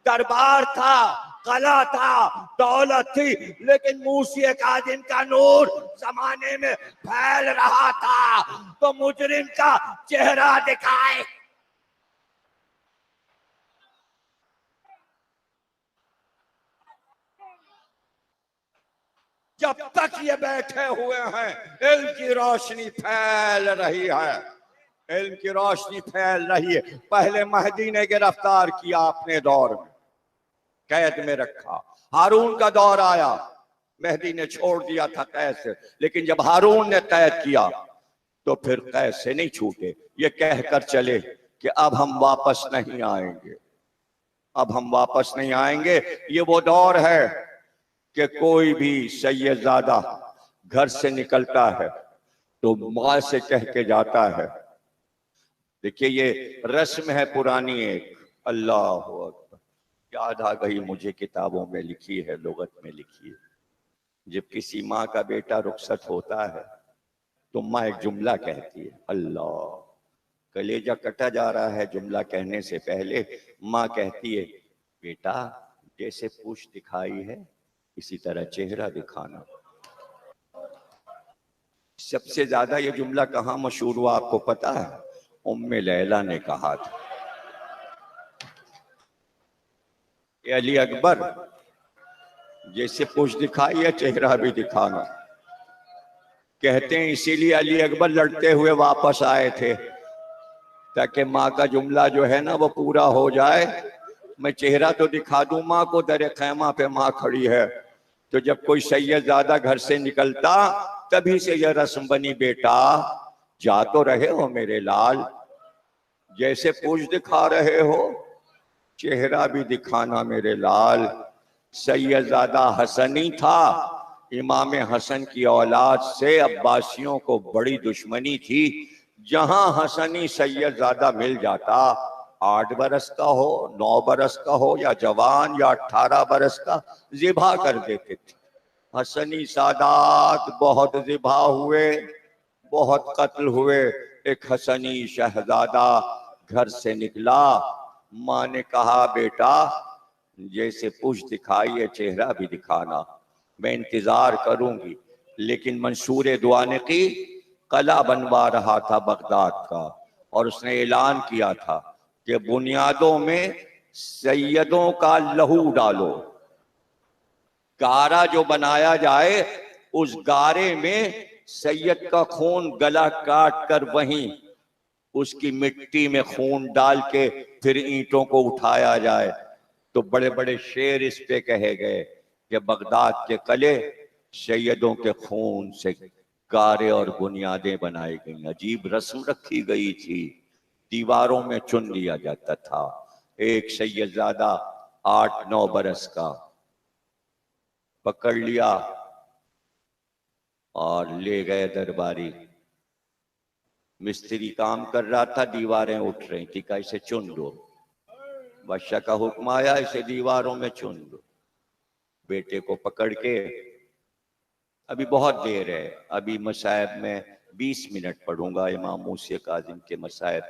دربار تھا، قلعہ تھا، دولت تھی، لیکن موسی کاظم کا نور زمانے میں پھیل رہا تھا تو مجرم کا چہرہ دکھائے۔ جب تک یہ بیٹھے ہوئے ہیں علم کی روشنی پھیل رہی ہے، علم کی روشنی پھیل رہی ہے۔ پہلے مہدی نے گرفتار کیا اپنے دور میں، قید میں رکھا۔ ہارون کا دور آیا، مہدی نے چھوڑ دیا تھا قید سے، لیکن جب ہارون نے قید کیا تو پھر قید سے نہیں چھوٹے، یہ کہہ کر چلے کہ اب ہم واپس نہیں آئیں گے، اب ہم واپس نہیں آئیں گے۔ یہ وہ دور ہے کہ کوئی بھی سید زادہ گھر سے نکلتا ہے تو ماں سے کہہ کے جاتا ہے، دیکھیے یہ رسم ہے پرانی ایک، اللہ اکبر، یاد آ گئی مجھے، کتابوں میں لکھی ہے، لغت میں لکھی ہے۔ جب کسی ماں کا بیٹا رخصت ہوتا ہے تو ماں ایک جملہ کہتی ہے، اللہ، کلیجہ کٹا جا رہا ہے جملہ کہنے سے پہلے۔ ماں کہتی ہے، بیٹا جیسے پوچھ دکھائی ہے اسی طرح چہرہ دکھانا۔ سب سے زیادہ یہ جملہ کہاں مشہور ہوا آپ کو پتا ہے؟ ام لیلہ نے کہا تھا، اے علی اکبر جیسے پوچھ دکھائی ہے چہرہ بھی دکھانا۔ کہتے ہیں اسی لیے علی اکبر لڑتے ہوئے واپس آئے تھے تاکہ ماں کا جملہ جو ہے نا وہ پورا ہو جائے۔ میں چہرہ تو دکھا دوں ماں کو، در خیمہ پہ ماں کھڑی ہے، تو جب کوئی سید زادہ گھر سے نکلتا تبھی سے یہ رسم بنی، بیٹا جا تو رہے ہو میرے لال، جیسے پوچھ دکھا رہے ہو چہرہ بھی دکھانا میرے لال۔ سید زادہ حسنی تھا، امام حسن کی اولاد سے عباسیوں کو بڑی دشمنی تھی۔ جہاں حسنی سید زادہ مل جاتا، 8 برس کا ہو، 9 برس کا ہو، یا جوان یا 18 برس کا، ذبح کر دیتے تھے۔ حسنی سادات بہت ذبح ہوئے، بہت قتل ہوئے۔ ایک حسنی شہزادہ گھر سے نکلا، ماں نے کہا بیٹا جیسے پوچھ دکھائی ہے چہرہ بھی دکھانا، میں انتظار کروں گی۔ لیکن منصور دوانقی قلعہ بنوا رہا تھا بغداد کا، اور اس نے اعلان کیا تھا کہ بنیادوں میں سیدوں کا لہو ڈالو، گارہ جو بنایا جائے اس گارے میں سید کا خون گلا کاٹ کر وہیں اس کی مٹی میں خون ڈال کے پھر اینٹوں کو اٹھایا جائے۔ تو بڑے بڑے شعر اس پہ کہے گئے کہ بغداد کے قلعے سیدوں کے خون سے گارے اور بنیادیں بنائی گئیں۔ عجیب رسم رکھی گئی تھی، دیواروں میں چن لیا جاتا تھا۔ ایک سید زادہ 8-9 برس کا پکڑ لیا اور لے گئے درباری۔ مستری کام کر رہا تھا، دیواریں اٹھ رہی تھی، کہ اسے چن دو۔ بادشاہ کا حکم آیا اسے دیواروں میں چن دو۔ بیٹے کو پکڑ کے، ابھی بہت دیر ہے، ابھی مصائب میں 20 منٹ پڑھوں گا، امام موسی کاظم کے مصائب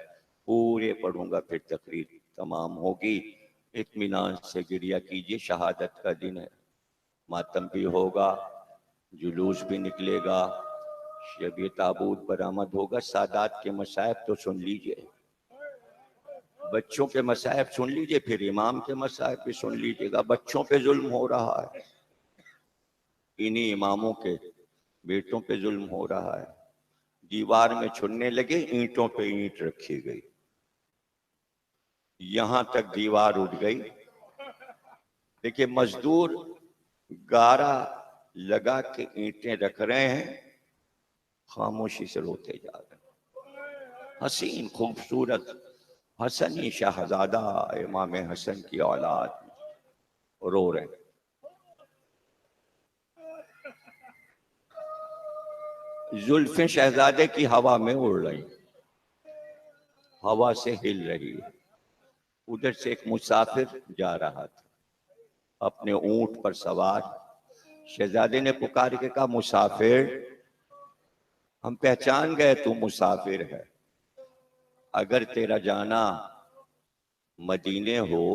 پورے پڑھوں گا، پھر تقریر تمام ہوگی۔ اطمینان سے گریہ کیجئے، شہادت کا دن ہے، ماتم بھی ہوگا، جلوس بھی نکلے گا، شب تابوت برآمد ہوگا۔ سادات کے مصائب تو سن لیجئے، بچوں کے مصائب سن لیجئے، پھر امام کے مصائب بھی سن لیجئے گا۔ بچوں پہ ظلم ہو رہا ہے، انہی اماموں کے بیٹوں پہ ظلم ہو رہا ہے۔ دیوار میں چننے لگے، اینٹوں پہ اینٹ رکھی گئی، یہاں تک دیوار اٹھ گئی۔ دیکھیں مزدور گارا لگا کے اینٹیں رکھ رہے ہیں، خاموشی سے روتے جا رہے ہیں۔ حسین خوبصورت حسنی شہزادہ امام حسن کی اولاد رو رہے ہیں۔ زلفیں شہزادے کی ہوا میں اڑ رہی، ہوا سے ہل رہی ہے۔ ادھر سے ایک مسافر جا رہا تھا اپنے اونٹ پر سوار۔ شہزادے نے پکار کے کہا، مسافر، ہم پہچان گئے تو مسافر ہے، اگر تیرا جانا مدینے ہو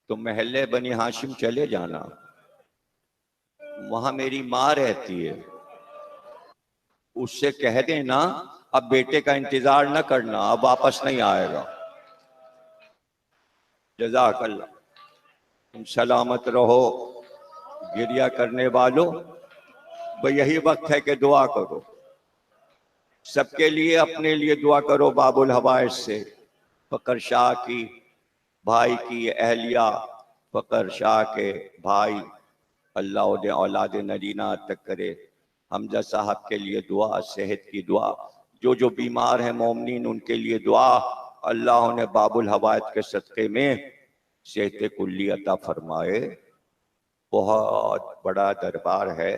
تو محلے بنی ہاشم چلے جانا، وہاں میری ماں رہتی ہے، اس سے کہہ دینا اب بیٹے کا انتظار نہ کرنا، اب واپس نہیں آئے گا۔ جزاک اللہ، تم سلامت رہو۔ گریہ کرنے والوں، یہی وقت ہے کہ دعا کرو، سب کے لیے، اپنے لیے دعا کرو۔ باب الحوائج سے فقر شاہ کی بھائی کی اہلیہ، فقر شاہ کے بھائی، اللہ انہیں اولاد نرینہ تک کرے۔ حمزہ صاحب کے لیے دعا، صحت کی دعا، جو بیمار ہیں مومنین ان کے لیے دعا، اللہ انہیں باب الحوائج کے صدقے میں صحت کلی عطا فرمائے۔ بہت بڑا دربار ہے،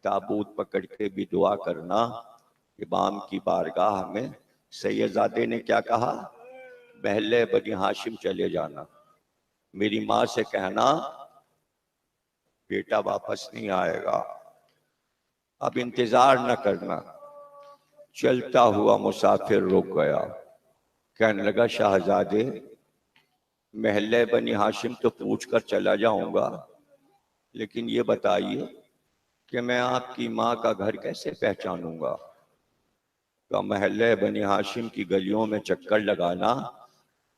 تابوت پکڑ کے بھی دعا کرنا۔ امام کی بارگاہ میں سیدزادے نے کیا کہا؟ محلے بنی ہاشم چلے جانا، میری ماں سے کہنا بیٹا واپس نہیں آئے گا، اب انتظار نہ کرنا۔ چلتا ہوا مسافر رک گیا، کہنے لگا شاہزادے محلے بنی ہاشم تو پوچھ کر چلا جاؤں گا، لیکن یہ بتائیے کہ میں آپ کی ماں کا گھر کیسے پہچانوں گا؟ کہ محلے بنی ہاشم کی گلیوں میں چکر لگانا،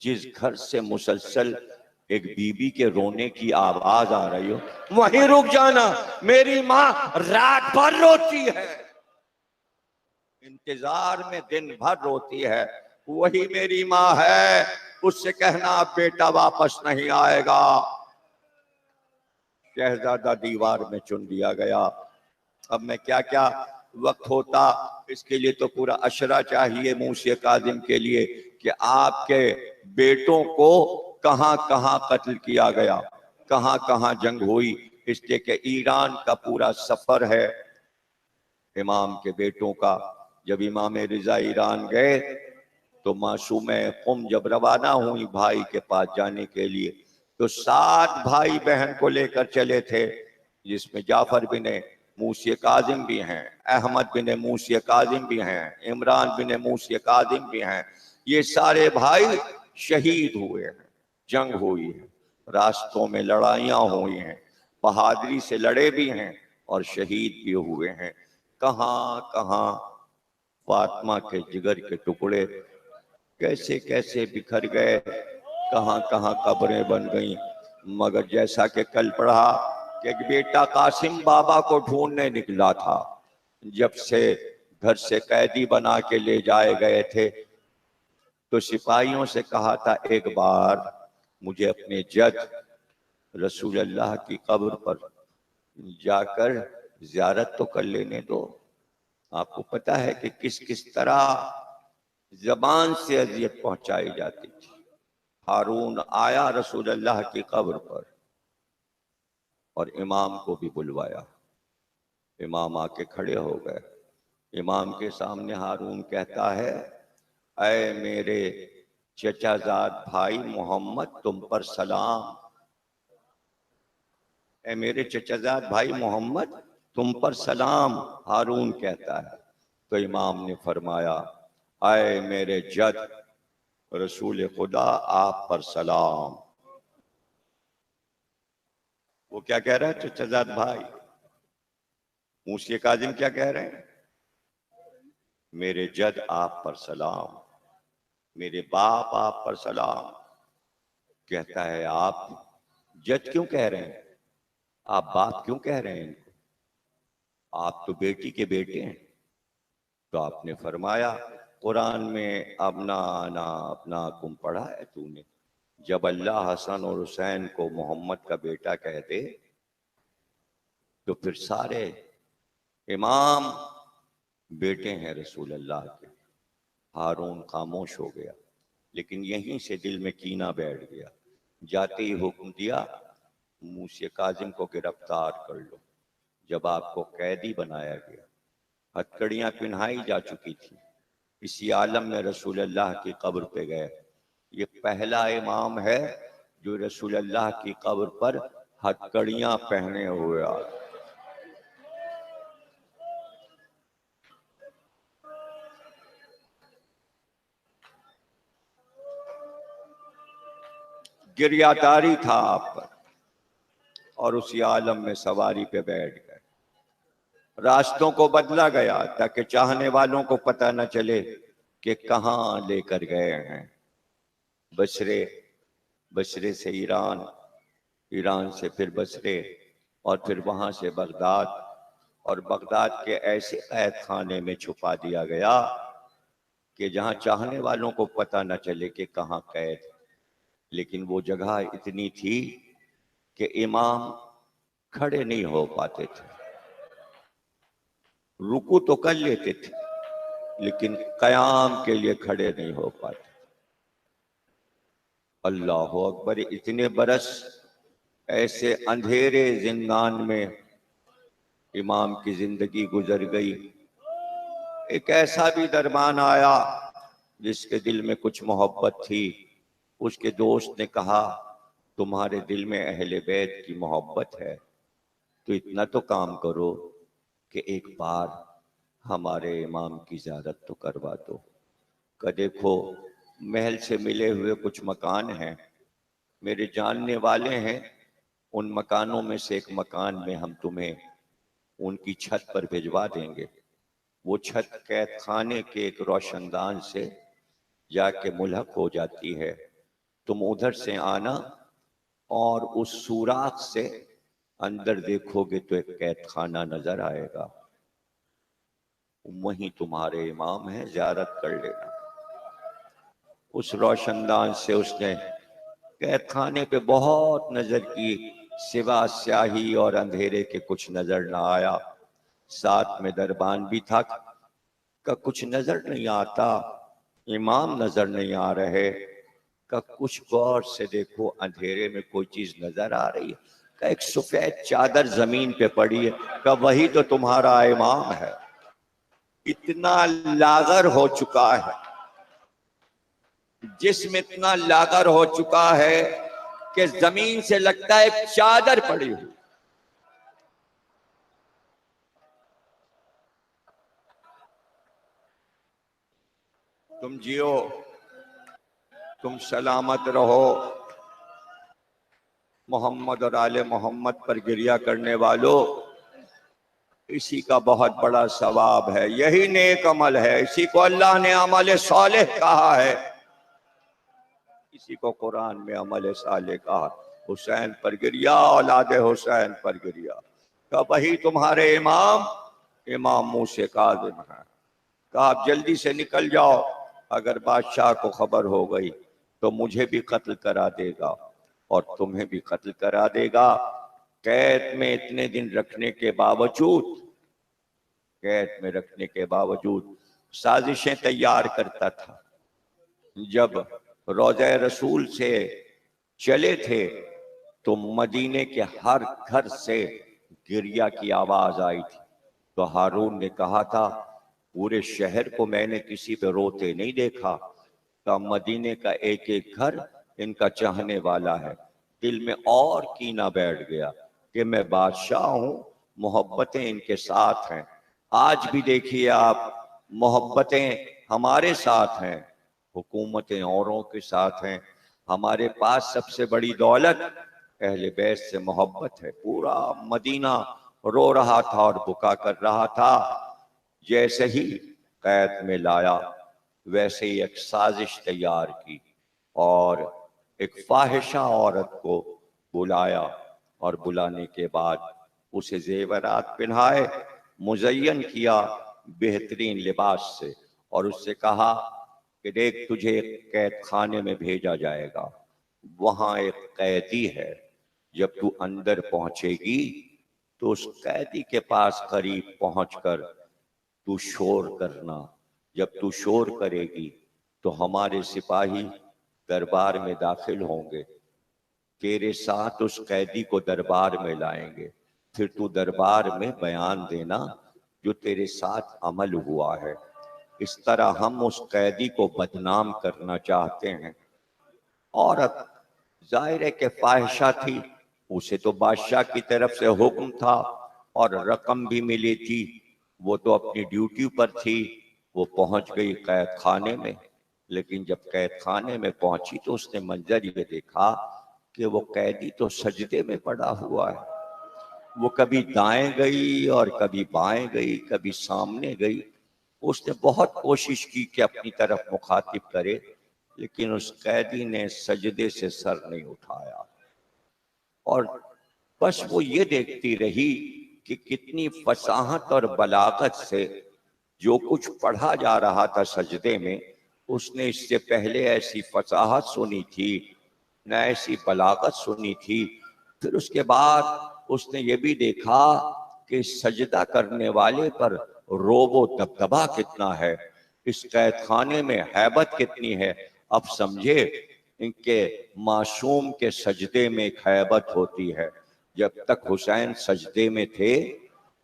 جس گھر سے مسلسل ایک بی بی کے رونے کی آواز آ رہی ہو وہیں رک جانا، میری ماں رات بھر روتی ہے، انتظار میں دن بھر روتی ہے، وہی میری ماں ہے، اس سے کہنا اب بیٹا واپس نہیں آئے گا۔ شہزادہ دیوار میں چن دیا گیا۔ اب میں کیا کیا وقت ہوتا، اس کے لیے تو پورا عشرہ چاہیے موسی کاظم کے لیے کہ آپ کے بیٹوں کو کہاں کہاں قتل کیا گیا، کہاں کہاں جنگ ہوئی، اس لیے کہ ایران کا پورا سفر ہے امام کے بیٹوں کا۔ جب امام رضا ایران گئے تو معصومہ قم جب روانہ ہوئی بھائی کے پاس جانے کے لیے تو 7 بھائی بہن کو لے کر چلے تھے، جس میں جعفر بن موسی کاظم بھی ہیں، احمد بن موسی کاظم بھی ہیں، عمران بن موسی کاظم بھی ہیں۔ یہ سارے بھائی شہید ہوئے ہیں، جنگ ہوئی ہے، راستوں میں لڑائیاں ہوئی ہیں، بہادری سے لڑے بھی ہیں اور شہید بھی ہوئے ہیں۔ کہاں کہاں فاطمہ کے جگر کے ٹکڑے کیسے کیسے بکھر گئے، کہاں کہاں قبریں بن گئیں۔ مگر جیسا کہ کل پڑھا کہ ایک بیٹا قاسم بابا کو ڈھونڈنے نکلا تھا، جب سے گھر سے قیدی بنا کے لے جائے گئے تھے تو سپاہیوں سے کہا تھا ایک بار مجھے اپنے جد رسول اللہ کی قبر پر جا کر زیارت تو کر لینے دو۔ آپ کو پتہ ہے کہ کس کس طرح زبان سے اذیت پہنچائی جاتی تھی۔ ہارون آیا رسول اللہ کی قبر پر اور امام کو بھی بلوایا، امام آ کے کھڑے ہو گئے۔ امام کے سامنے ہارون کہتا ہے اے میرے چچا زاد بھائی محمد تم پر سلام، اے میرے چچا زاد بھائی محمد تم پر سلام، ہارون کہتا ہے۔ تو امام نے فرمایا اے میرے جد رسول خدا آپ پر سلام۔ وہ کیا کہہ رہا ہے چچا زاد بھائی؟ موسی کاظم کیا کہہ رہے ہیں؟ میرے جد آپ پر سلام، میرے باپ آپ پر سلام۔ کہتا ہے آپ جد کیوں کہہ رہے ہیں؟ آپ باپ کیوں کہہ رہے ہیں ان کو؟ آپ تو بیٹی کے بیٹے ہیں۔ تو آپ نے فرمایا قرآن میں ابناکم پڑھا ہے تو نے، جب اللہ حسن اور حسین کو محمد کا بیٹا کہہ دے تو پھر سارے امام بیٹے ہیں رسول اللہ کے۔ ہارون خاموش ہو گیا، لیکن یہیں سے دل میں کینہ بیٹھ گیا۔ جاتے ہی حکم دیا موسی کاظم کو گرفتار کر لو۔ جب آپ کو قیدی بنایا گیا، ہتھکڑیاں پہنائی جا چکی تھی، اسی عالم میں رسول اللہ کی قبر پہ گئے۔ یہ پہلا امام ہے جو رسول اللہ کی قبر پر ہتھکڑیاں پہنے ہوئے آئے۔ گریہ داری تھا آپ پر، اور اسی عالم میں سواری پہ بیٹھ گئے۔ راستوں کو بدلا گیا تاکہ چاہنے والوں کو پتہ نہ چلے کہ کہاں لے کر گئے ہیں۔ بصرے سے ایران، ایران سے پھر بصرے، اور پھر وہاں سے بغداد، اور بغداد کے ایسے قید خانے میں چھپا دیا گیا کہ جہاں چاہنے والوں کو پتہ نہ چلے کہ کہاں قید۔ لیکن وہ جگہ اتنی تھی کہ امام کھڑے نہیں ہو پاتے تھے، رکوع تو کر لیتے تھے لیکن قیام کے لیے کھڑے نہیں ہو پاتے۔ اللہ اکبر! اتنے برس ایسے اندھیرے زندان میں امام کی زندگی گزر گئی۔ ایک ایسا بھی دربان آیا جس کے دل میں کچھ محبت تھی۔ اس کے دوست نے کہا تمہارے دل میں اہل بیت کی محبت ہے تو اتنا تو کام کرو کہ ایک بار ہمارے امام کی زیارت تو کروا دو۔ کہ دیکھو محل سے ملے ہوئے کچھ مکان ہیں، میرے جاننے والے ہیں، ان مکانوں میں سے ایک مکان میں ہم تمہیں ان کی چھت پر بھجوا دیں گے۔ وہ چھت قید خانے کے ایک روشن دان سے جا کے ملحق ہو جاتی ہے۔ تم ادھر سے آنا اور اس سوراخ سے اندر دیکھو گے تو ایک قید خانہ نظر آئے گا، وہیں تمہارے امام ہیں، زیارت کر لینا۔ اس روشن دان سے اس نے قید خانے پہ بہت نظر کی، سوا سیاہی اور اندھیرے کے کچھ نظر نہ آیا۔ ساتھ میں دربان بھی تھا کہ کچھ نظر نہیں آتا، امام نظر نہیں آ رہے، کہ کچھ غور سے دیکھو اندھیرے میں کوئی چیز نظر آ رہی ہے، کہ ایک سفید چادر زمین پہ پڑی ہے، کہ وہی تو تمہارا امام ہے۔ اتنا لاغر ہو چکا ہے، جسم اتنا لاغر ہو چکا ہے کہ زمین سے لگتا ہے ایک چادر پڑی ہوئی۔ تم جیو، تم سلامت رہو، محمد اور آل محمد پر گریہ کرنے والوں، اسی کا بہت بڑا ثواب ہے، یہی نیک عمل ہے، اسی کو اللہ نے عمل صالح کہا ہے، اسی کو قرآن میں عمل صالح کہا۔ حسین پر گریہ، اولاد حسین پر گریہ، کہ وہی تمہارے امام موسیٰ کاظم ہیں، کہ آپ جلدی سے نکل جاؤ، اگر بادشاہ کو خبر ہو گئی تو مجھے بھی قتل کرا دے گا اور تمہیں بھی قتل کرا دے گا۔ قید میں اتنے دن رکھنے کے باوجود سازشیں تیار کرتا تھا۔ جب روضہ رسول سے چلے تھے تو مدینے کے ہر گھر سے گریہ کی آواز آئی تھی، تو ہارون نے کہا تھا پورے شہر کو میں نے کسی پہ روتے نہیں دیکھا، کہ مدینے کا ایک ایک گھر ان کا چاہنے والا ہے۔ دل میں اور کینہ بیٹھ گیا کہ میں بادشاہ ہوں، محبتیں ان کے ساتھ ہیں۔ آج بھی دیکھیے آپ، محبتیں ہمارے ساتھ ہیں، حکومتیں اوروں کے ساتھ ہیں، ہمارے پاس سب سے بڑی دولت اہل بیت سے محبت ہے۔ پورا مدینہ رو رہا تھا اور بکا کر رہا تھا۔ جیسے ہی قید میں لایا ویسے ہی ایک سازش تیار کی اور ایک فاحشہ عورت کو بلایا، اور بلانے کے بعد اسے زیورات پہنائے، مزین کیا بہترین لباس سے، اور اس سے کہا کہ دیکھ تجھے ایک قید خانے میں بھیجا جائے گا، وہاں ایک قیدی ہے، جب تو اندر پہنچے گی تو اس قیدی کے پاس قریب پہنچ کر تو شور کرنا، جب تو شور کرے گی تو ہمارے سپاہی دربار میں داخل ہوں گے، تیرے ساتھ اس قیدی کو دربار میں لائیں گے، پھر تو دربار میں بیان دینا جو تیرے ساتھ عمل ہوا ہے۔ اس طرح ہم اس قیدی کو بدنام کرنا چاہتے ہیں۔ عورت ظاہر ہے کہ فاحشہ تھی، اسے تو بادشاہ کی طرف سے حکم تھا اور رقم بھی ملی تھی، وہ تو اپنی ڈیوٹی پر تھی، وہ پہنچ گئی قید خانے میں۔ لیکن جب قید خانے میں پہنچی تو اس نے منظر یہ دیکھا کہ وہ قیدی تو سجدے میں پڑا ہوا ہے، وہ کبھی دائیں گئی اور کبھی بائیں گئی، کبھی سامنے گئی. اس نے بہت کوشش کی کہ اپنی طرف مخاطب کرے، لیکن اس قیدی نے سجدے سے سر نہیں اٹھایا. اور بس وہ یہ دیکھتی رہی کہ کتنی فصاحت اور بلاغت سے جو کچھ پڑھا جا رہا تھا سجدے میں، اس نے اس سے پہلے ایسی فصاحت سنی تھی نہ ایسی بلاغت سنی تھی. پھر اس کے بعد اس نے یہ بھی دیکھا کہ سجدہ کرنے والے پر روب و دبدبا کتنا ہے، اس قید خانے میں ہیبت کتنی ہے. اب سمجھے ان کے معصوم کے سجدے میں ایک ہیبت ہوتی ہے. جب تک حسین سجدے میں تھے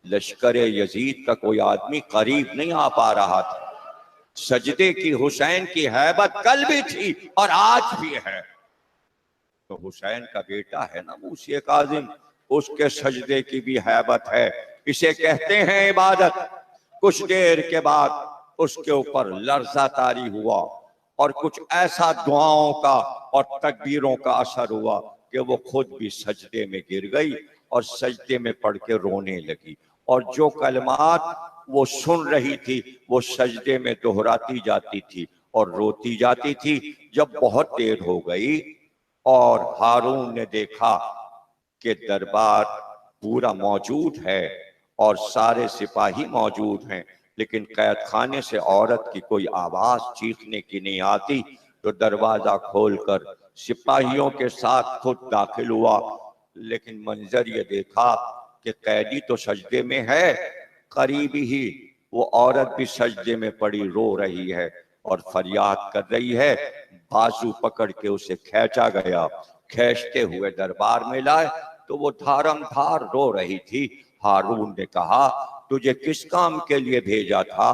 لشکر یزید کا کوئی آدمی قریب نہیں آ پا رہا تھا. سجدے کی حسین کی ہیبت کل بھی تھی اور آج بھی ہے. تو حسین کا بیٹا ہے نا موسی کاظم، اس کے سجدے کی بھی ہیبت ہے. اسے کہتے ہیں عبادت. کچھ دیر کے بعد اس کے اوپر لرزہ طاری ہوا اور کچھ ایسا دعاؤں کا اور تکبیروں کا اثر ہوا کہ وہ خود بھی سجدے میں گر گئی اور سجدے میں پڑھ کے رونے لگی. اور جو کلمات وہ سن رہی تھی وہ سجدے میں دہراتی جاتی تھی اور روتی جاتی تھی. جب بہت دیر ہو گئی اور ہارون نے دیکھا کہ دربار پورا موجود ہے اور سارے سپاہی موجود ہیں لیکن قید خانے سے عورت کی کوئی آواز چیخنے کی نہیں آتی، تو دروازہ کھول کر سپاہیوں کے ساتھ خود داخل ہوا. لیکن منظر یہ دیکھا کہ قیدی تو سجدے میں ہے، قریب ہی وہ عورت بھی سجدے میں پڑی رو رہی ہے اور فریاد کر رہی ہے. بازو پکڑ کے اسے کھینچا گیا، کھینچتے ہوئے دربار میں لائے تو وہ دھارم دھار رو رہی تھی. ہارون نے کہا تجھے کس کام کے لیے بھیجا تھا؟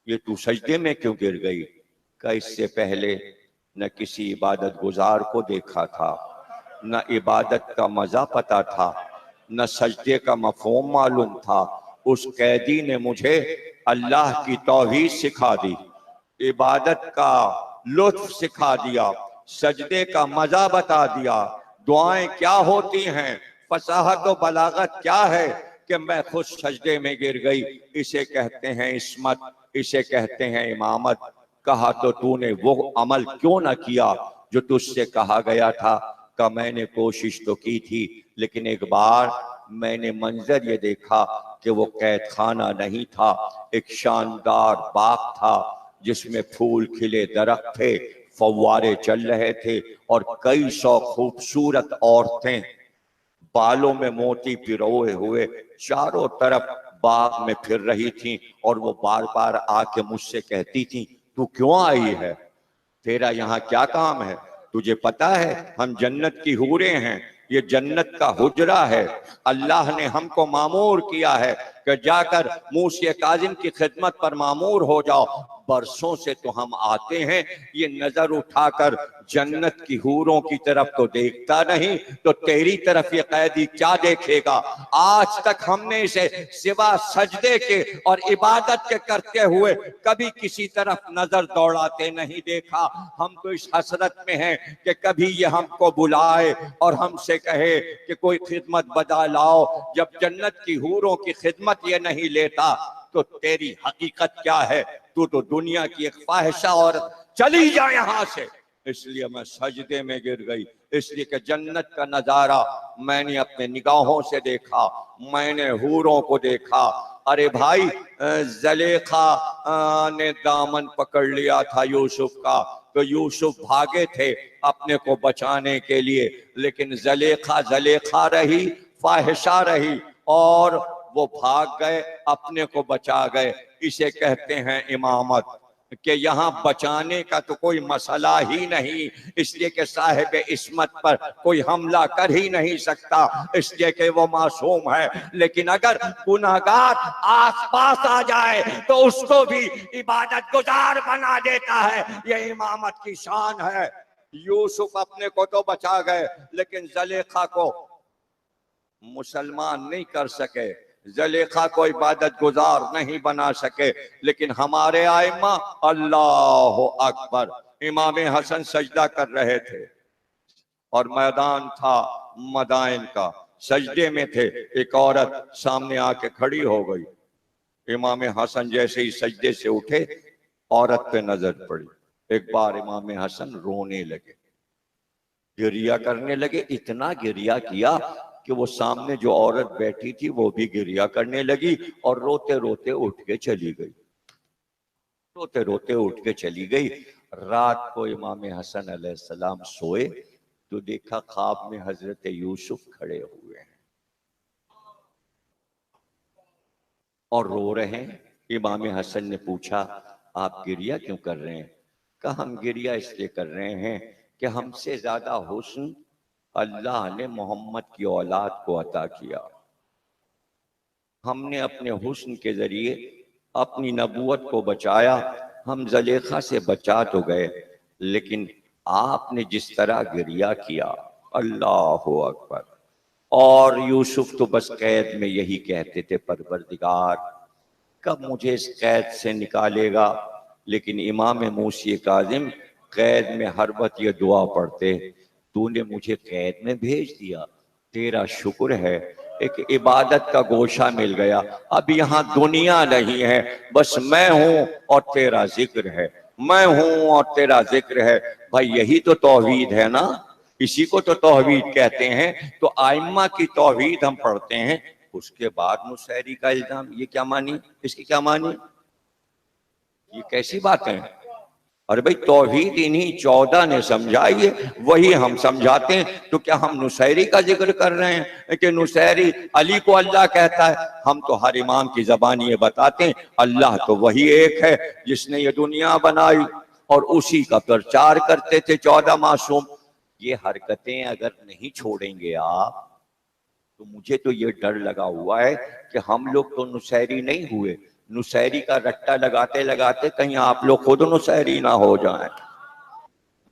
یہ تو سجدے میں کیوں گر گئی؟ کہ اس سے پہلے نہ کسی عبادت گزار کو دیکھا تھا، نہ عبادت کا مزہ پتا تھا، نہ سجدے کا مفہوم معلوم تھا. اس قیدی نے مجھے اللہ کی توحید سکھا دی، عبادت کا لطف سکھا دیا، سجدے کا مزہ بتا دیا، دعائیں کیا ہوتی ہیں، فصاحت و بلاغت کیا ہے کہ میں خود سجدے میں گر گئی. اسے کہتے ہیں عصمت، اسے کہتے ہیں امامت. کہا تو نے وہ عمل کیوں نہ کیا جو تجھ سے کہا گیا تھا؟ کہ میں نے کوشش تو کی تھی لیکن ایک بار میں نے منظر یہ دیکھا کہ وہ قید خانہ نہیں تھا، ایک شاندار باغ تھا جس میں پھول کھلے درخت تھے، فوارے چل رہے تھے اور کئی سو خوبصورت عورتیں بالوں میں موتی پروئے ہوئے چاروں طرف باغ میں پھر رہی تھیں. اور وہ بار بار آ کے مجھ سے کہتی تھیں تو کیوں آئی ہے؟ تیرا یہاں کیا کام ہے؟ تجھے پتا ہے ہم جنت کی حوریں ہیں، یہ جنت کا حجرہ ہے. اللہ نے ہم کو مامور کیا ہے کہ جا کر موسی کاظم کی خدمت پر مامور ہو جاؤ. برسوں سے تو ہم آتے ہیں، یہ نظر اٹھا کر جنت کی حوروں کی طرف تو دیکھتا نہیں، تو تیری طرف یہ قیدی کیا دیکھے گا؟ آج تک ہم نے اسے سوا سجدے کے اور عبادت کے کرتے ہوئے کبھی کسی طرف نظر دوڑاتے نہیں دیکھا. ہم تو اس حسرت میں ہیں کہ کبھی یہ ہم کو بلائے اور ہم سے کہے کہ کوئی خدمت بدا لاؤ. جب جنت کی حوروں کی خدمت یہ نہیں لیتا تو تیری حقیقت کیا ہے؟ تو دنیا کی ایک فاحشہ عورت، چلی جا یہاں سے. اس لیے میں سجدے میں گر گئی، اس لیے کہ جنت کا نظارہ میں نے اپنے نگاہوں سے دیکھا، میں نے حوروں کو دیکھا. ارے بھائی، زلیخا نے دامن پکڑ لیا تھا یوسف کا، تو یوسف بھاگے تھے اپنے کو بچانے کے لیے، لیکن زلیخا رہی، فاحشہ رہی اور وہ بھاگ گئے، اپنے کو بچا گئے. اسے کہتے ہیں امامت، کہ یہاں بچانے کا تو کوئی مسئلہ ہی نہیں، اس لیے کہ صاحب عصمت پر کوئی حملہ کر ہی نہیں سکتا، اس لیے کہ وہ معصوم ہے. لیکن اگر گناہگار آس پاس آ جائے تو اس کو بھی عبادت گزار بنا دیتا ہے. یہ امامت کی شان ہے. یوسف اپنے کو تو بچا گئے لیکن زلیخا کو مسلمان نہیں کر سکے، زلیخا کو عبادت گزار نہیں بنا سکے. لیکن ہمارے ائمہ، اللہ اکبر، امام حسن سجدہ کر رہے تھے اور میدان تھا مدائن کا، سجدے میں تھے، ایک عورت سامنے آ کے کھڑی ہو گئی۔ امام حسن جیسے ہی سجدے سے اٹھے، عورت پہ نظر پڑی۔ ایک بار امام حسن رونے لگے، گریہ کرنے لگے، اتنا گریہ کیا کہ وہ سامنے جو عورت بیٹھی تھی وہ بھی گریہ کرنے لگی اور روتے روتے اٹھ کے چلی گئی، روتے روتے اٹھ کے چلی گئی۔ رات کو امام حسن علیہ السلام سوئے تو دیکھا خواب میں حضرت یوسف کھڑے ہوئے ہیں اور رو رہے ہیں۔ امام حسن نے پوچھا آپ گریہ کیوں کر رہے ہیں؟ کہا ہم گریہ اس لیے کر رہے ہیں کہ ہم سے زیادہ حسن اللہ نے محمد کی اولاد کو عطا کیا۔ ہم نے اپنے حسن کے ذریعے اپنی نبوت کو بچایا، ہم زلیخا سے بچا تو گئے، لیکن آپ نے جس طرح گریہ کیا، اللہ اکبر۔ اور یوسف تو بس قید میں یہی کہتے تھے پروردگار کب مجھے اس قید سے نکالے گا، لیکن امام موسی کاظم قید میں ہر وقت یہ دعا پڑھتے، تو نے مجھے قید میں بھیج دیا، تیرا شکر ہے، ایک عبادت کا گوشہ مل گیا، اب یہاں دنیا نہیں ہے، بس میں ہوں اور تیرا ذکر ہے، میں ہوں اور تیرا ذکر ہے۔ بھائی یہی تو توحید ہے نا، اسی کو تو توحید کہتے ہیں۔ تو ائمہ کی توحید ہم پڑھتے ہیں، اس کے بعد نصیری کا الزام، یہ کیا مانی؟ اس کی کیا مانی؟ یہ کیسی بات ہے؟ اور بھئی توحید انہی 14 نے سمجھائی ہے، وہی ہم سمجھاتے ہیں، تو کیا ہم نصیری کا ذکر کر رہے ہیں کہ نصیری علی کو اللہ کہتا ہے؟ ہم تو ہر امام کی زبان یہ بتاتے ہیں اللہ تو وہی ایک ہے جس نے یہ دنیا بنائی، اور اسی کا پرچار کرتے تھے 14 معصوم۔ یہ حرکتیں اگر نہیں چھوڑیں گے آپ تو مجھے تو یہ ڈر لگا ہوا ہے کہ ہم لوگ تو نصیری نہیں ہوئے، نصیری کا رٹا لگاتے لگاتے کہیں آپ لوگ خود نصیری نہ ہو جائیں۔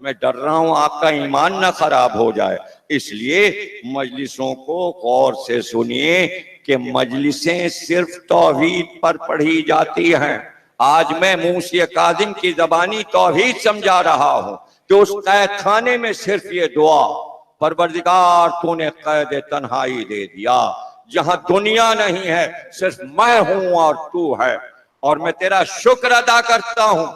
میں ڈر رہا ہوں آپ کا ایمان نہ خراب ہو جائے، اس لیے مجلسوں کو غور سے سنیے کہ مجلسیں صرف توحید پر پڑھی جاتی ہیں۔ آج میں موسی کاظم کی زبانی توحید سمجھا رہا ہوں کہ اس قید خانے میں صرف یہ دعا، پروردگار تو نے قید تنہائی دے دیا، جہاں دنیا نہیں ہے صرف میں ہوں اور تو ہے، اور میں تیرا شکر ادا کرتا ہوں۔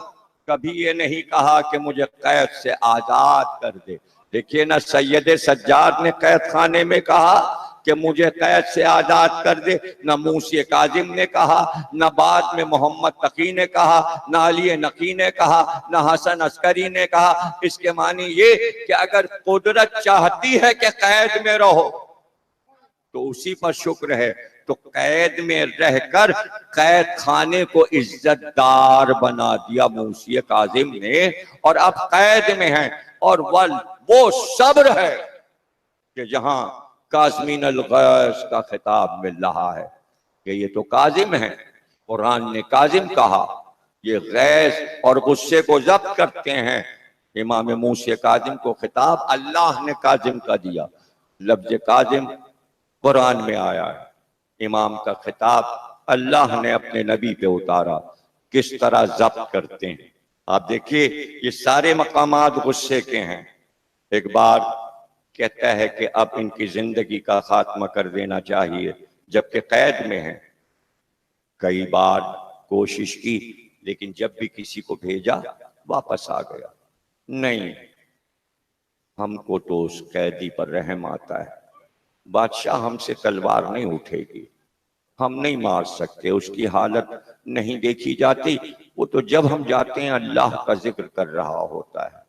کبھی یہ نہیں کہا کہ مجھے قید سے آزاد کر دے۔ دیکھیے نہ سید سجاد نے قید خانے میں کہا کہ مجھے قید سے آزاد کر دے، نہ موسی کاظم نے کہا، نہ بعد میں محمد تقی نے کہا، نہ علی نقی نے کہا، نہ حسن عسکری نے کہا۔ اس کے معنی یہ کہ اگر قدرت چاہتی ہے کہ قید میں رہو تو اسی پر شکر ہے، تو قید میں رہ کر قید خانے کو عزت دار بنا دیا موسی کاظم نے، اور اب قید میں ہیں، اور وہ صبر ہے کہ جہاں کاظمین الغیظ کا خطاب مل رہا ہے کہ یہ تو کاظم ہیں، قرآن نے کاظم کہا، یہ غیظ اور غصے کو ضبط کرتے ہیں۔ امام موسی کاظم کو خطاب اللہ نے کاظم کا دیا، لفظ کاظم قرآن میں آیا ہے، امام کا خطاب اللہ نے اپنے نبی پہ اتارا، کس طرح ضبط کرتے ہیں۔ آپ دیکھیے یہ سارے مقامات غصے کے ہیں۔ ایک بار کہتا ہے کہ اب ان کی زندگی کا خاتمہ کر دینا چاہیے جبکہ قید میں ہیں۔ کئی بار کوشش کی لیکن جب بھی کسی کو بھیجا واپس آ گیا۔ نہیں، ہم کو تو اس قیدی پر رحم آتا ہے، بادشاہ ہم سے تلوار نہیں اٹھے گی، ہم نہیں مار سکتے، اس کی حالت نہیں دیکھی جاتی، وہ تو جب ہم جاتے ہیں اللہ کا ذکر کر رہا ہوتا ہے،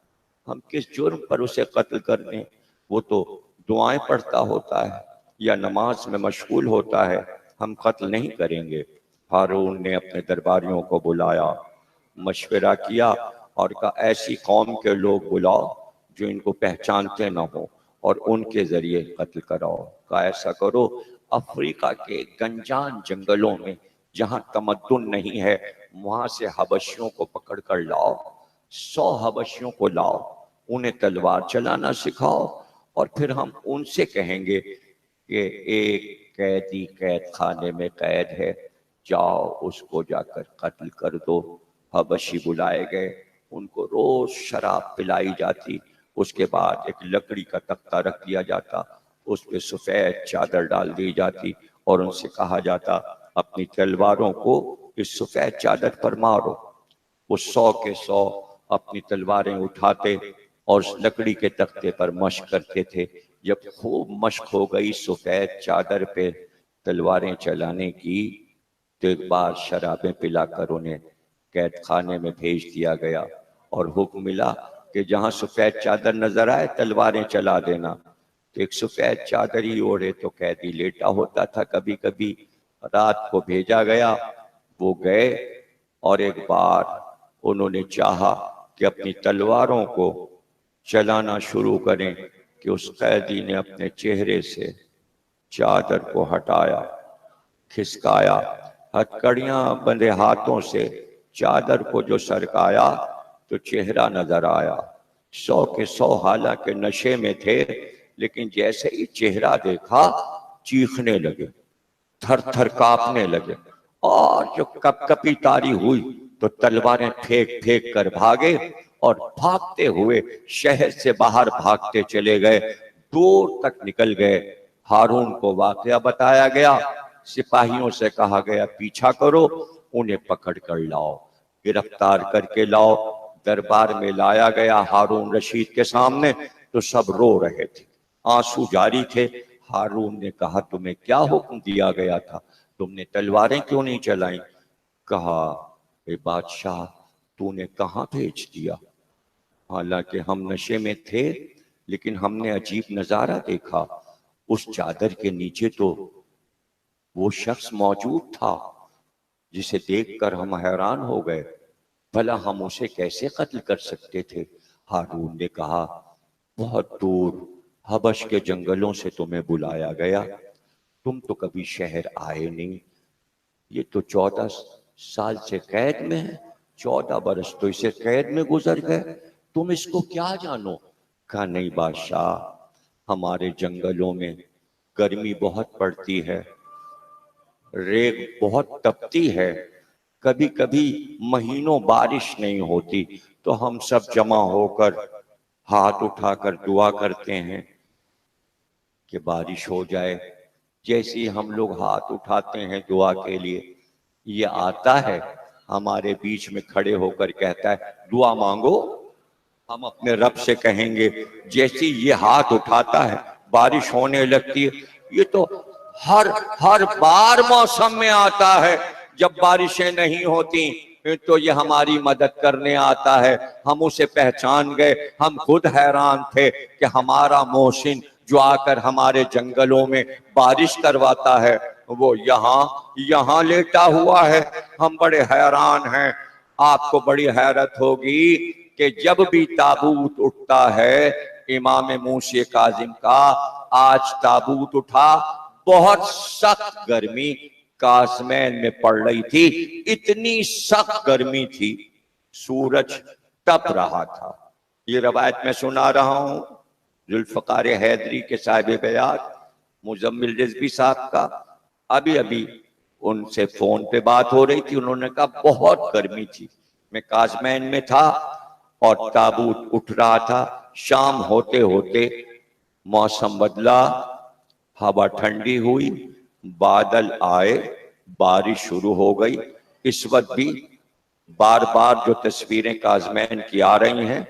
ہم کس جرم پر اسے قتل کر دیں، وہ تو دعائیں پڑھتا ہوتا ہے یا نماز میں مشغول ہوتا ہے، ہم قتل نہیں کریں گے۔ ہارون نے اپنے درباریوں کو بلایا، مشورہ کیا اور کہا ایسی قوم کے لوگ بلاؤ جو ان کو پہچانتے نہ ہوں اور ان کے ذریعے قتل کراؤ۔ کہا ایسا کرو، افریقہ کے گنجان جنگلوں میں جہاں تمدن نہیں ہے وہاں سے حبشیوں کو پکڑ کر لاؤ، 100 حبشیوں کو لاؤ، انہیں تلوار چلانا سکھاؤ، اور پھر ہم ان سے کہیں گے کہ ایک قیدی قید خانے میں قید ہے، جاؤ اس کو جا کر قتل کر دو۔ حبشی بلائے گئے، ان کو روز شراب پلائی جاتی، اس کے بعد ایک لکڑی کا تختہ رکھ دیا جاتا، اس پہ سفید چادر ڈال دی جاتی اور ان سے کہا جاتا اپنی تلواروں کو اس سفید چادر پر مارو۔ وہ 100 کے 100 اپنی تلواریں اٹھاتے اور اس لکڑی کے تختے پر مشق کرتے تھے۔ جب خوب مشق ہو گئی سفید چادر پہ تلواریں چلانے کی تو ایک بار شرابیں پلا کر انہیں قید خانے میں بھیج دیا گیا اور حکم ملا کہ جہاں سفید چادر نظر آئے تلواریں چلا دینا۔ تو ایک سفید چادر ہی اوڑھے تو قیدی لیٹا ہوتا تھا، کبھی کبھی رات کو بھیجا گیا، وہ گئے اور ایک بار انہوں نے چاہا کہ اپنی تلواروں کو چلانا شروع کریں کہ اس قیدی نے اپنے چہرے سے چادر کو ہٹایا، کھسکایا، ہتھکڑیاں بندھے ہاتھوں سے چادر کو جو سرکایا تو چہرہ نظر آیا۔ 100 کے 100 حالانکہ نشے میں تھے، لیکن جیسے ہی چہرہ دیکھا چیخنے لگے، تھر تھر کانپنے لگے، اور جو کپ کپی تاری ہوئی تو تلواریں پھینک پھینک کر بھاگے اور بھاگتے ہوئے شہر سے باہر بھاگتے چلے گئے، دور تک نکل گئے۔ ہارون کو واقعہ بتایا گیا، سپاہیوں سے کہا گیا پیچھا کرو، انہیں پکڑ کر لاؤ، گرفتار کر کے لاؤ۔ دربار میں لایا گیا ہارون رشید کے سامنے تو سب رو رہے تھے، آنسو جاری تھے۔ ہارون نے کہا تمہیں کیا حکم دیا گیا تھا، تم نے تلواریں کیوں نہیں چلائیں؟ کہا اے بادشاہ تو نے کہاں بھیج دیا؟ حالانکہ ہم نشے میں تھے لیکن ہم نے عجیب نظارہ دیکھا، اس چادر کے نیچے تو وہ شخص موجود تھا جسے دیکھ کر ہم حیران ہو گئے، بھلا ہم اسے کیسے قتل کر سکتے تھے؟ ہارون نے کہا بہت دور حبش کے جنگلوں سے تمہیں بلایا گیا، تم تو کبھی شہر آئے نہیں، یہ تو 14 سال سے قید میں ہے، 14 برس تو اسے قید میں گزر گئے، تم اس کو کیا جانو؟ کہا نہیں بادشاہ، ہمارے جنگلوں میں گرمی بہت پڑتی ہے، ریگ بہت تپتی ہے، کبھی کبھی مہینوں بارش نہیں ہوتی، تو ہم سب جمع ہو کر ہاتھ اٹھا کر دعا کرتے ہیں کہ بارش ہو جائے۔ جیسے ہم لوگ ہاتھ اٹھاتے ہیں دعا کے لیے، یہ آتا ہے ہمارے بیچ میں کھڑے ہو کر کہتا ہے دعا مانگو۔ ہم اپنے رب سے کہیں گے، جیسے یہ ہاتھ اٹھاتا ہے بارش ہونے لگتی ہے۔ یہ تو ہر بار موسم میں آتا ہے، جب بارشیں نہیں ہوتی تو یہ ہماری مدد کرنے آتا ہے۔ ہم اسے پہچان گئے، ہم خود حیران تھے کہ ہمارا محسن جو آ کر ہمارے جنگلوں میں بارش کرواتا ہے وہ یہاں لیٹا ہوا ہے۔ ہم بڑے حیران ہیں۔ آپ کو بڑی حیرت ہوگی کہ جب بھی تابوت اٹھتا ہے امام موسی کاظم کا، آج تابوت اٹھا، بہت سخت گرمی کاظمین میں پڑ رہی تھی، اتنی سخت گرمی تھی سورج تپ رہا تھا۔ یہ روایت میں سنا رہا ہوں ذوالفقار حیدری کے صاحب بیات مزمل رضوی صاحب کا، ابھی ان سے فون پہ بات ہو رہی تھی، انہوں نے کہا بہت گرمی تھی، میں کاظمین میں تھا اور تابوت اٹھ رہا تھا، شام ہوتے ہوتے موسم بدلا، ہوا ٹھنڈی ہوئی، بادل آئے، بارش شروع ہو گئی۔ اس وقت بھی بار بار جو تصویریں کاظمین کی آ رہی ہیں،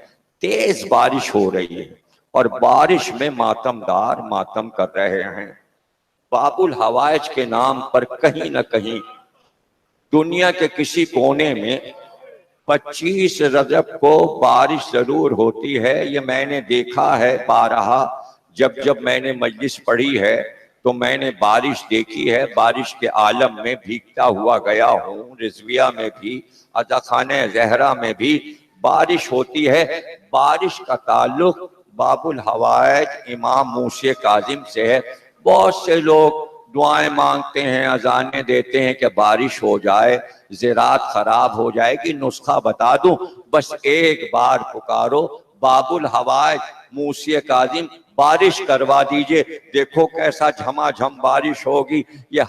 تیز بارش ہو رہی ہے اور بارش میں ماتم دار ماتم کر رہے ہیں۔ باب الحوائج کے نام پر کہیں نہ کہیں دنیا کے کسی کونے میں 25 رجب کو بارش ضرور ہوتی ہے۔ یہ میں نے دیکھا ہے بارہا، جب میں نے مجلس پڑھی ہے تو میں نے بارش دیکھی ہے، بارش کے عالم میں بھیگتا ہوا گیا ہوں۔ رضویہ میں بھی، عزا خانہ زہرا میں بھی بارش ہوتی ہے۔ بارش کا تعلق باب الحوائج امام موسی کاظم سے ہے۔ بہت سے لوگ دعائیں مانگتے ہیں، اذانیں دیتے ہیں کہ بارش ہو جائے، زراعت خراب ہو جائے گی، نسخہ بتا دوں، بس ایک بار پکارو باب الحوائج موسی کاظم بارش کروا دیجئے، دیکھو کیسا جھماجھم بارش ہوگی۔ یہ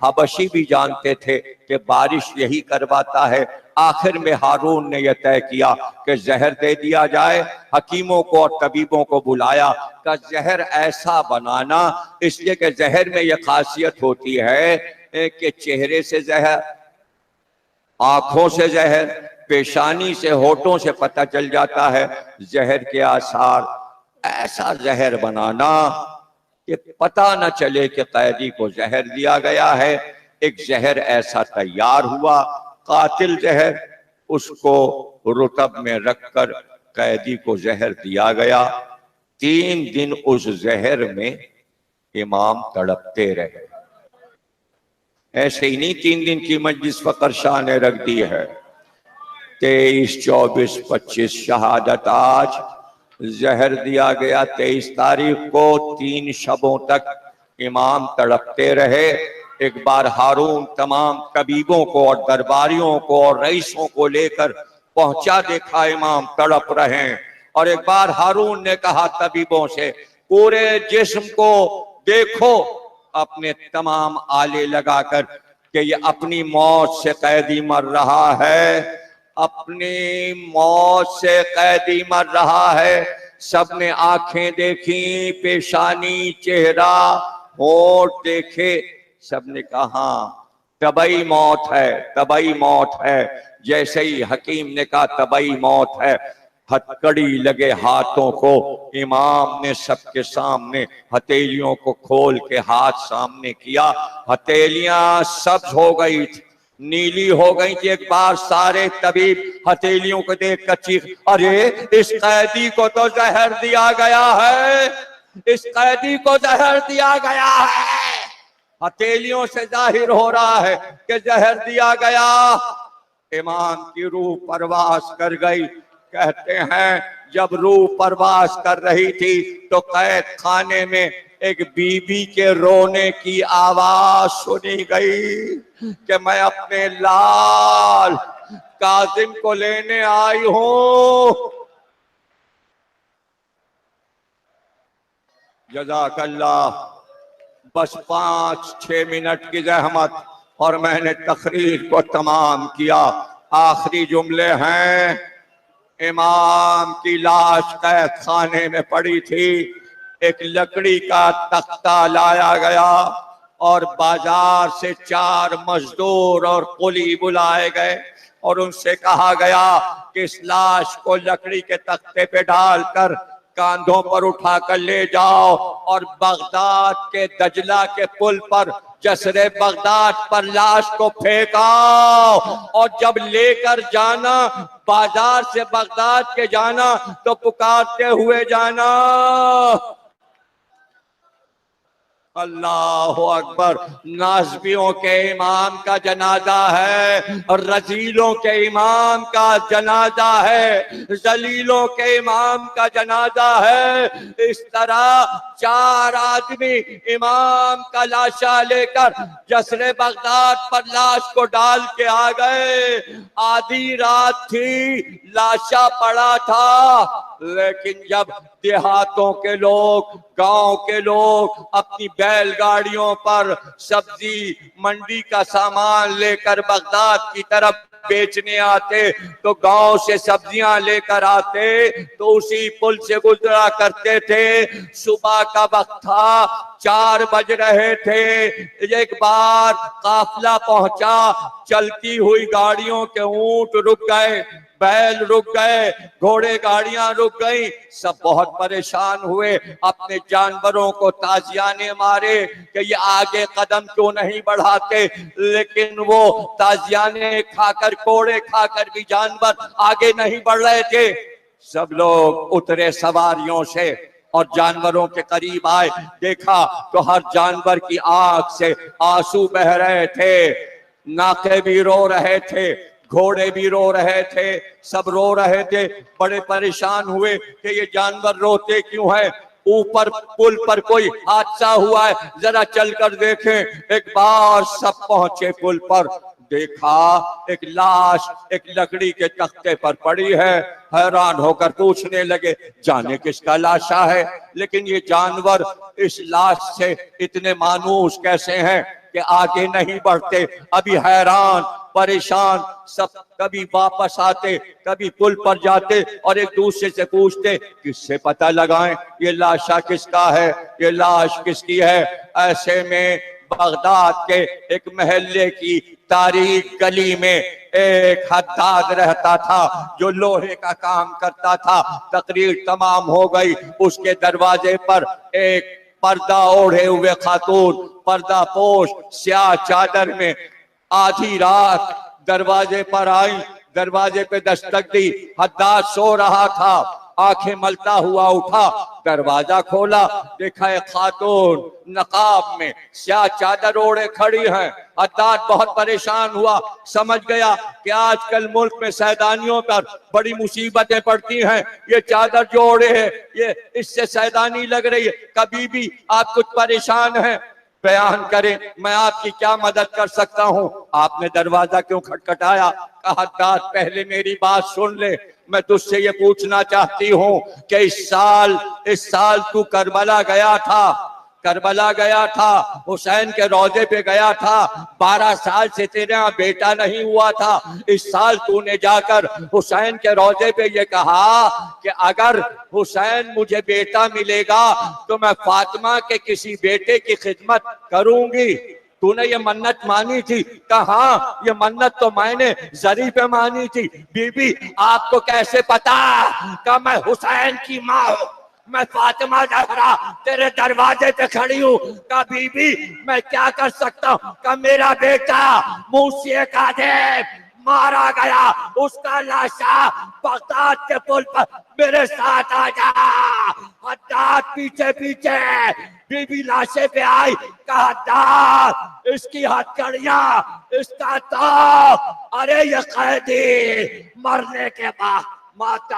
حبشی بھی جانتے تھے کہ بارش یہی کرواتا ہے۔ آخر میں ہارون نے یہ طے کیا کہ زہر دے دیا جائے، حکیموں کو اور طبیبوں کو بلایا کہ زہر ایسا بنانا، اس لیے کہ زہر میں یہ خاصیت ہوتی ہے کہ چہرے سے زہر، آنکھوں سے زہر، پیشانی سے، ہونٹوں سے پتہ چل جاتا ہے زہر کے آثار۔ ایسا زہر بنانا کہ پتہ نہ چلے کہ قیدی کو زہر دیا گیا ہے۔ ایک زہر ایسا تیار ہوا، قاتل زہر، اس کو رطب میں رکھ کر قیدی کو زہر دیا گیا۔ 3 دن اس زہر میں امام تڑپتے رہے۔ ایسے ہی نہیں 3 دن کی مجلس فقر شاہ نے رکھ دی ہے۔ 23، 24، 25 شہادت آج زہر دیا گیا 23 تاریخ کو۔ 3 شبوں تک امام تڑپتے رہے۔ ایک بار ہارون تمام طبیبوں کو اور درباریوں کو اور رئیسوں کو لے کر پہنچا، دیکھا امام تڑپ رہے ہیں، اور ایک بار ہارون نے کہا طبیبوں سے پورے جسم کو دیکھو اپنے تمام آلے لگا کر کہ یہ اپنی موت سے قیدی مر رہا ہے، اپنی موت سے قیدی مر رہا ہے۔ سب نے آنکھیں دیکھی، پیشانی، چہرہ، ہونٹ دیکھے، سب نے کہا طبعی موت ہے، طبعی موت ہے۔ جیسے ہی حکیم نے کہا طبعی موت ہے، ہتکڑی لگے ہاتھوں کو، امام نے سب کے سامنے ہتھیلیوں کو کھول کے ہاتھ سامنے کیا، ہتھیلیاں سبز ہو گئی تھی، نیلی ہو گئی تھی۔ ایک بار سارے طبیب ہتھیلیوں کو دیکھ کر چیخ، ارے اس قیدی کو تو زہر دیا گیا ہے، اس قیدی کو زہر دیا گیا ہے۔ ہتھیلیوں سے ظاہر ہو رہا ہے کہ زہر دیا گیا۔ امام کی روح پرواز کر گئی۔ کہتے ہیں جب روح پرواز کر رہی تھی تو قید خانے میں ایک بی بی کے رونے کی آواز سنی گئی کہ میں اپنے لال کاظم کو لینے آئی ہوں۔ جزاک اللہ۔ بس 5-6 منٹ کی زحمت اور میں نے تقریر کو تمام کیا۔ آخری جملے ہیں، امام کی لاش قید خانے میں پڑی تھی، ایک لکڑی کا تختہ لایا گیا اور بازار سے 4 مزدور اور قلی بلائے گئے اور ان سے کہا گیا کہ اس لاش کو لکڑی کے تختے پہ ڈال کر کاندھوں پر اٹھا کر لے جاؤ اور بغداد کے دجلہ کے پل پر جسر بغداد پر لاش کو پھینکاؤ، اور جب لے کر جانا بازار سے بغداد کے جانا تو پکارتے ہوئے جانا اللہ اکبر۔ نازبیوں کے امام کا جنازہ ہے، رذیلوں کے امام کا جنازہ ہے، ذلیلوں کے امام کا جنازہ ہے۔ اس طرح 4 آدمی امام کا لاشا لے کر جسر بغداد پر لاش کو ڈال کے آ گئے۔ آدھی رات تھی، لاشا پڑا تھا، لیکن جب دیہاتوں کے لوگ، گاؤں کے لوگ اپنی بیل گاڑیوں پر سبزی منڈی کا سامان لے کر بغداد کی طرف بیچنے آتے تو گاؤں سے سبزیاں لے کر آتے تو اسی پل سے گزرا کرتے تھے۔ صبح کا وقت تھا، 4 بج رہے تھے، ایک بار قافلہ پہنچا، چلتی ہوئی گاڑیوں کے اونٹ رک گئے، بیل رک گئے، گھوڑے گاڑیاں رک گئیں، سب بہت پریشان ہوئے، اپنے جانوروں کو تازیانے مارے کہ یہ آگے قدم کیوں نہیں بڑھاتے، لیکن وہ تازیانے کھا کر، کوڑے کھا کر بھی جانور آگے نہیں بڑھ رہے تھے۔ سب لوگ اترے سواریوں سے اور جانوروں کے قریب آئے، دیکھا تو ہر جانور کی آنکھ سے آنسو بہ رہے تھے، ناقے بھی رو رہے تھے، گھوڑے بھی رو رہے تھے، سب رو رہے تھے۔ بڑے پریشان ہوئے کہ یہ جانور روتے کیوں ہیں، اوپر پل پر کوئی حادثہ ہوا ہے، ذرا چل کر دیکھیں۔ ایک بار سب پہنچے پل پر، دیکھا ایک لاش ایک لکڑی کے تختے پر پڑی ہے، حیران ہو کر پوچھنے لگے جانے کس کا لاشا ہے، لیکن یہ جانور اس لاش سے اتنے مانوس کیسے ہیں کہ آگے نہیں بڑھتے۔ ابھی حیران پریشان سب کبھی واپس آتے، کبھی پل پر جاتے اور ایک دوسرے سے پوچھتے کس سے پتہ لگائیں یہ لاشا کس کا ہے، یہ لاش کس کی ہے۔ ایسے میں بغداد کے ایک محلے کی تاریک گلی میں ایک حداد رہتا تھا جو لوہے کا کام کرتا تھا۔ تقریر تمام ہو گئی، اس کے دروازے پر ایک پردہ اوڑھے ہوئے خاتون، پردہ پوش سیاہ چادر میں آدھی رات دروازے پر آئی، دروازے پہ دستک دی۔ حداد سو رہا تھا، آنکھیں ملتا ہوا اٹھا، دروازہ کھولا، دیکھا ایک خاتون نقاب میں سیاہ چادر اوڑھے کھڑی ہیں۔ حداد بہت پریشان ہوا، سمجھ گیا کہ آج کل ملک میں سیدانیوں پر بڑی مصیبتیں پڑتی ہیں، یہ چادر جو اوڑھے ہے یہ اس سے سیدانی لگ رہی ہے، کبھی بھی آپ کچھ پریشان ہیں بیان کریں، میں آپ کی کیا مدد کر سکتا ہوں۔ آپ نے دروازہ کیوں کھٹکھٹایا؟ کہا حداد پہلے میری بات سن لے، میں تجھ سے یہ پوچھنا چاہتی ہوں کہ اس سال تو کربلا گیا تھا، حسین کے روضے پہ گیا تھا، 12 سال سے تیرے ہاں بیٹا نہیں ہوا تھا، اس سال تو نے جا کر حسین کے روضے پہ یہ کہا کہ اگر حسین مجھے بیٹا ملے گا تو میں فاطمہ کے کسی بیٹے کی خدمت کروں گی، تو نے یہ منت مانی تھی؟ کہا یہ منت تو میں نے زری پہ مانی تھی۔ بی بی آپ کو کیسے پتا کہ میں حسین کی ماں ہوں؟ میں فاطمہ زہرا تیرے دروازے پہ کھڑی ہوں۔ کہ بی بی میں کیا کر سکتا ہوں کہ میرا بیٹا موسی کاظم مارا گیا، اس کا لاشا بغداد کے پل پر میرے ساتھ آ جا۔ حداد پیچھے بی بی لاشے پہ آئی، کہا حداد اس کی ہتھکڑیاں، اس کا تاج، ارے یہ قیدی مرنے کے بعد ماتا